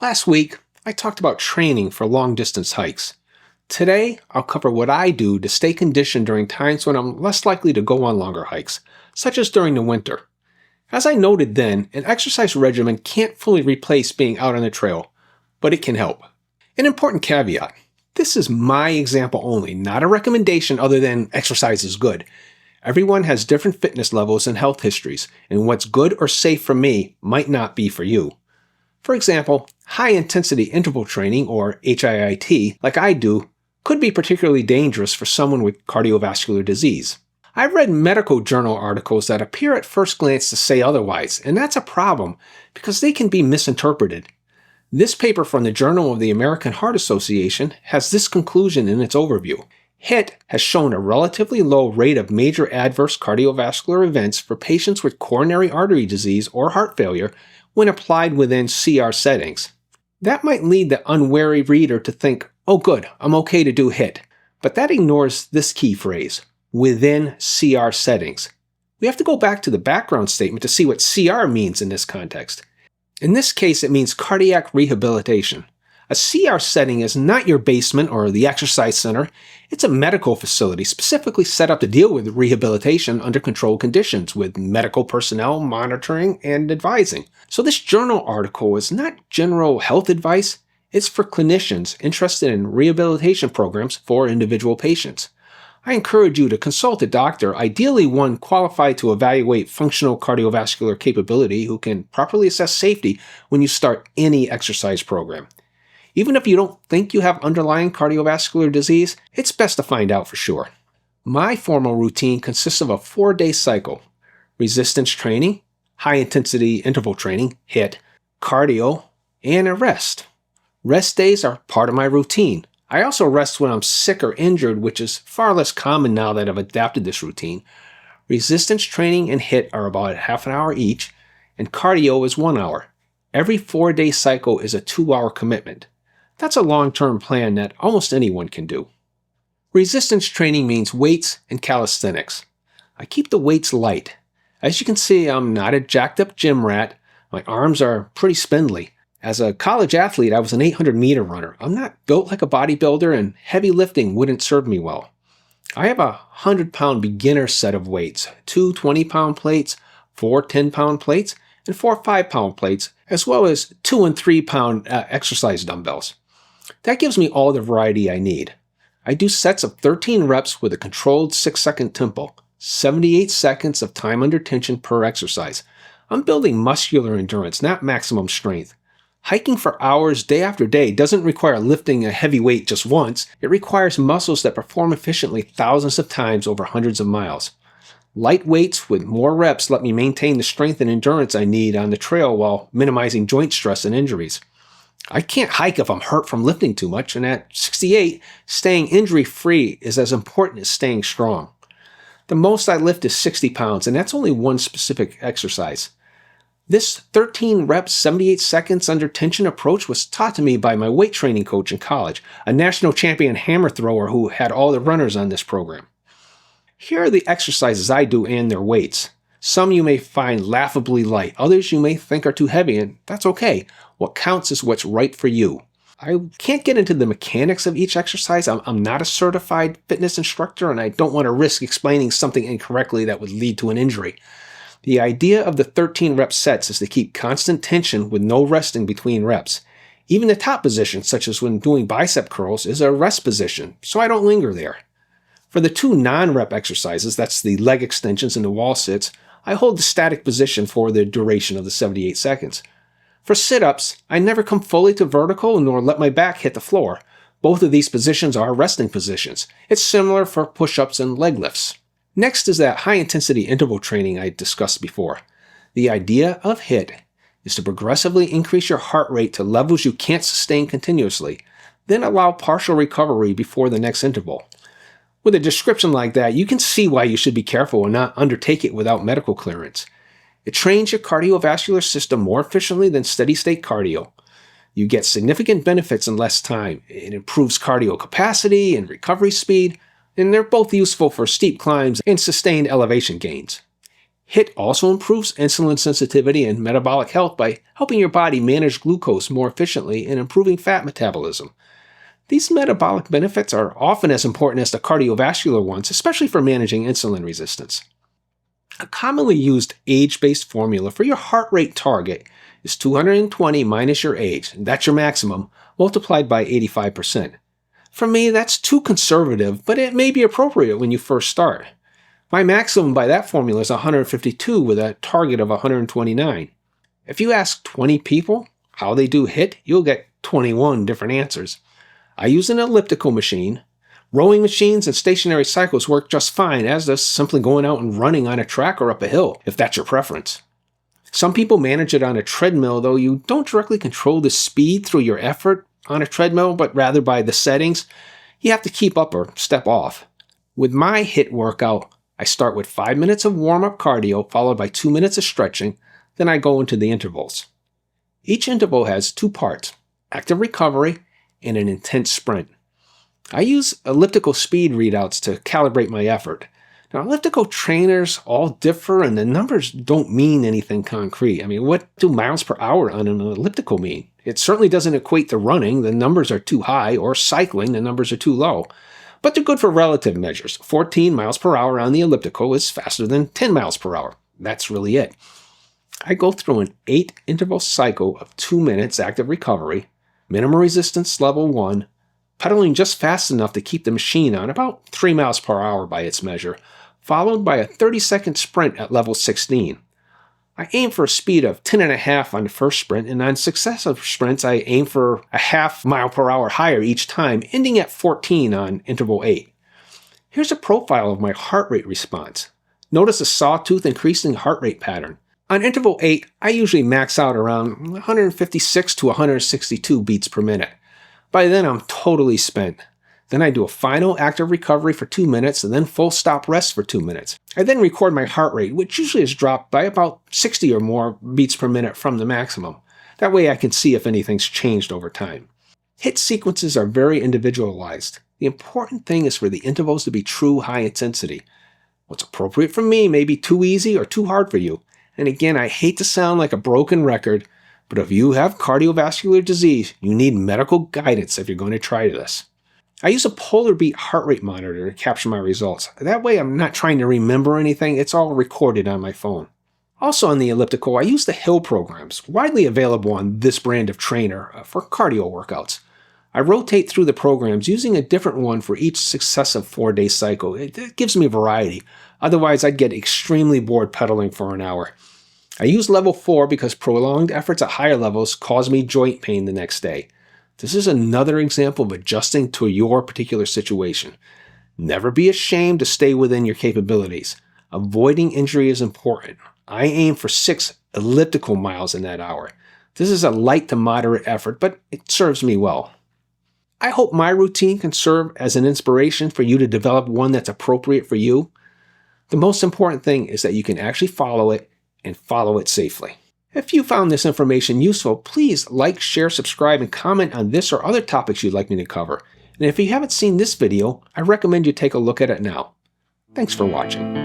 Last week, I talked about training for long-distance hikes. Today, I'll cover what I do to stay conditioned during times when I'm less likely to go on longer hikes, such as during the winter. As I noted then, an exercise regimen can't fully replace being out on the trail, but it can help. An important caveat: this is my example only, not a recommendation other than exercise is good. Everyone has different fitness levels and health histories, and what's good or safe for me might not be for you. For example, high-intensity interval training, or HIIT, like I do, could be particularly dangerous for someone with cardiovascular disease. I've read medical journal articles that appear at first glance to say otherwise, and that's a problem because they can be misinterpreted. This paper from the Journal of the American Heart Association has this conclusion in its overview. HIIT has shown a relatively low rate of major adverse cardiovascular events for patients with coronary artery disease or heart failure when applied within CR settings. That might lead the unwary reader to think, oh good, I'm okay to do HIIT. But that ignores this key phrase, within CR settings. We have to go back to the background statement to see what CR means in this context. In this case, it means cardiac rehabilitation. A CR setting is not your basement or the exercise center. It's a medical facility specifically set up to deal with rehabilitation under controlled conditions with medical personnel monitoring and advising. So this journal article is not general health advice. It's for clinicians interested in rehabilitation programs for individual patients. I encourage you to consult a doctor, ideally one qualified to evaluate functional cardiovascular capability who can properly assess safety when you start any exercise program. Even if you don't think you have underlying cardiovascular disease, it's best to find out for sure. My formal routine consists of a 4-day cycle: resistance training, high-intensity interval training, HIIT, cardio, and a rest. Rest days are part of my routine. I also rest when I'm sick or injured, which is far less common now that I've adapted this routine. Resistance training and HIIT are about half an hour each, and cardio is 1 hour. Every 4-day cycle is a 2-hour commitment. That's a long-term plan that almost anyone can do. Resistance training means weights and calisthenics. I keep the weights light. As you can see, I'm not a jacked-up gym rat. My arms are pretty spindly. As a college athlete, I was an 800-meter runner. I'm not built like a bodybuilder, and heavy lifting wouldn't serve me well. I have a 100-pound beginner set of weights, 2 20-pound plates, 4 10-pound plates, and 4 5-pound plates, as well as 2 and 3-pound exercise dumbbells. That gives me all the variety I need. I do sets of 13 reps with a controlled 6-second tempo, 78 seconds of time under tension per exercise. I'm building muscular endurance, not maximum strength. Hiking for hours day after day doesn't require lifting a heavy weight just once. It requires muscles that perform efficiently thousands of times over hundreds of miles. Light weights with more reps let me maintain the strength and endurance I need on the trail while minimizing joint stress and injuries. I can't hike if I'm hurt from lifting too much, and at 68, staying injury-free is as important as staying strong. The most I lift is 60 pounds, and that's only one specific exercise. This 13 reps, 78 seconds under tension approach was taught to me by my weight training coach in college, a national champion hammer thrower who had all the runners on this program. Here are the exercises I do and their weights. Some you may find laughably light, others you may think are too heavy, and that's okay. What counts is what's right for you. I can't get into the mechanics of each exercise. I'm not a certified fitness instructor, and I don't want to risk explaining something incorrectly that would lead to an injury. The idea of the 13 rep sets is to keep constant tension with no resting between reps. Even the top position, such as when doing bicep curls, is a rest position, so I don't linger there. For the 2 non-rep exercises, that's the leg extensions and the wall sits, I hold the static position for the duration of the 78 seconds. For sit-ups, I never come fully to vertical nor let my back hit the floor. Both of these positions are resting positions. It's similar for push-ups and leg lifts. Next is that high-intensity interval training I discussed before. The idea of HIIT is to progressively increase your heart rate to levels you can't sustain continuously, then allow partial recovery before the next interval. With a description like that, you can see why you should be careful and not undertake it without medical clearance. It trains your cardiovascular system more efficiently than steady-state cardio. You get significant benefits in less time. It improves cardio capacity and recovery speed, and they're both useful for steep climbs and sustained elevation gains. HIIT also improves insulin sensitivity and metabolic health by helping your body manage glucose more efficiently and improving fat metabolism. These metabolic benefits are often as important as the cardiovascular ones, especially for managing insulin resistance. A commonly used age-based formula for your heart rate target is 220 minus your age, and that's your maximum, multiplied by 85%. For me, that's too conservative, but it may be appropriate when you first start. My maximum by that formula is 152 with a target of 129. If you ask 20 people how they do HIIT, you'll get 21 different answers. I use an elliptical machine. Rowing machines and stationary cycles work just fine, as does simply going out and running on a track or up a hill, if that's your preference. Some people manage it on a treadmill, though you don't directly control the speed through your effort on a treadmill, but rather by the settings. You have to keep up or step off. With my HIIT workout, I start with 5 minutes of warm-up cardio, followed by 2 minutes of stretching, then I go into the intervals. Each interval has 2 parts, active recovery and an intense sprint. I use elliptical speed readouts to calibrate my effort. Now, elliptical trainers all differ and the numbers don't mean anything concrete. What do miles per hour on an elliptical mean? It certainly doesn't equate to running, the numbers are too high, or cycling, the numbers are too low. But they're good for relative measures. 14 miles per hour on the elliptical is faster than 10 miles per hour. That's really it. I go through an 8-interval cycle of 2 minutes active recovery, minimum resistance level 1, pedaling just fast enough to keep the machine on about 3 miles per hour by its measure, followed by a 30-second sprint at level 16. I aim for a speed of 10.5 on the first sprint, and on successive sprints I aim for a half mile per hour higher each time, ending at 14 on interval 8. Here's a profile of my heart rate response. Notice a sawtooth increasing heart rate pattern. On interval 8, I usually max out around 156 to 162 beats per minute. By then, I'm totally spent. Then I do a final active recovery for 2 minutes and then full stop rest for 2 minutes. I then record my heart rate, which usually is dropped by about 60 or more beats per minute from the maximum. That way I can see if anything's changed over time. HIIT sequences are very individualized. The important thing is for the intervals to be true high intensity. What's appropriate for me may be too easy or too hard for you. And again, I hate to sound like a broken record, but if you have cardiovascular disease, you need medical guidance if you're going to try this. I use a polar beat heart rate monitor to capture my results. That way I'm not trying to remember anything, it's all recorded on my phone. Also on the elliptical, I use the HIIT programs, widely available on this brand of trainer for cardio workouts. I rotate through the programs using a different one for each successive 4-day cycle. It gives me variety. Otherwise, I'd get extremely bored pedaling for an hour. I use level 4 because prolonged efforts at higher levels cause me joint pain the next day. This is another example of adjusting to your particular situation. Never be ashamed to stay within your capabilities. Avoiding injury is important. I aim for 6 elliptical miles in that hour. This is a light to moderate effort, but it serves me well. I hope my routine can serve as an inspiration for you to develop one that's appropriate for you. The most important thing is that you can actually follow it and follow it safely. If you found this information useful, please like, share, subscribe, and comment on this or other topics you'd like me to cover. And if you haven't seen this video, I recommend you take a look at it now. Thanks for watching.